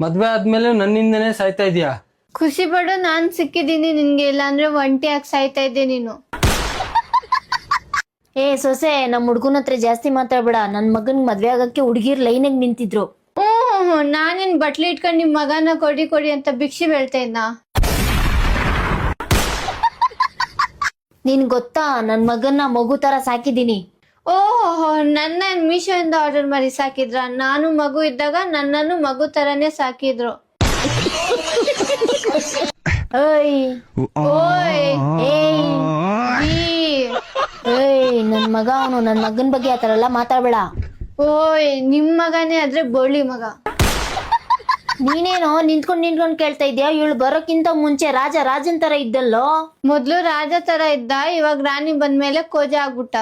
ಮದ್ವೆ ಆದ್ಮೇಲೆ ನನ್ನಿಂದನೇ ಸಾಯ್ತಾ ಇದೀಯಾ? ಖುಷಿ ಪಡು, ನಾನ್ ಸಿಕ್ಕಿದೀನಿ ನಿನ್ಗೆ, ಇಲ್ಲಾಂದ್ರೆ ಒಂಟಿಯಾಗಿ ಸಾಯ್ತಾ ಇದ್ದೆ ನೀನು. ಏ ಸೊಸೆ, ನಮ್ ಹುಡ್ಗನ ಹತ್ರ ಜಾಸ್ತಿ ಮಾತಾಡ್ಬೇಡ. ನನ್ ಮಗನ್ ಮದ್ವೆ ಆಗಕ್ಕೆ ಹುಡ್ಗಿರ್ ಲೈನಾಗ್ ನಿಂತಿದ್ರು. ನಾನೇನ್ ಬಟ್ಲಿ ಇಟ್ಕೊಂಡ್ ನಿಮ್ ಮಗನ ಕೊಡಿ ಕೊಡಿ ಅಂತ ಭಿಕ್ಷೆ ಬೇಳ್ತಾ ಇದ್ನ? ನಿನ್ ಗೊತ್ತಾ, ನನ್ ಮಗನ್ನ ಮಗು ತರ ಸಾಕಿದೀನಿ. ಓಹೋ, ನನ್ನ ಮೀಶೋಯಿಂದ ಆರ್ಡರ್ ಮಾಡಿ ಸಾಕಿದ್ರ? ನಾನು ಮಗು ಇದ್ದಾಗ ನನ್ನನ್ನು ಮಗು ತರನೇ ಸಾಕಿದ್ರು. ಓಯ್ ಓಯ್ ಏಯ್ ಈ, ಏಯ್, ನನ್ ಮಗ ಅವನು. ನನ್ ಮಗನ್ ಬಗ್ಗೆ ಆತರ ಎಲ್ಲ ಮಾತಾಡ್ಬೇಡ. ಓಯ್ ನಿಮ್ ಮಗನೇ ಆದ್ರೆ ಬೋಳಿ ಮಗ. ನೀನೇನೋ ನಿಂತ್ಕೊಂಡ್ ಕೇಳ್ತಾ ಇದ್ಯಾ? ಇವಳು ಬರೋಕ್ಕಿಂತ ಮುಂಚೆ ರಾಜನ್ ತರ ಇದ್ದಲ್ಲೋ. ಮೊದ್ಲು ರಾಜ ತರ ಇದ್ದ, ಇವಾಗ ರಾಣಿ ಬಂದ್ಮೇಲೆ ಕೋಜ ಆಗ್ಬಿಟ್ಟ.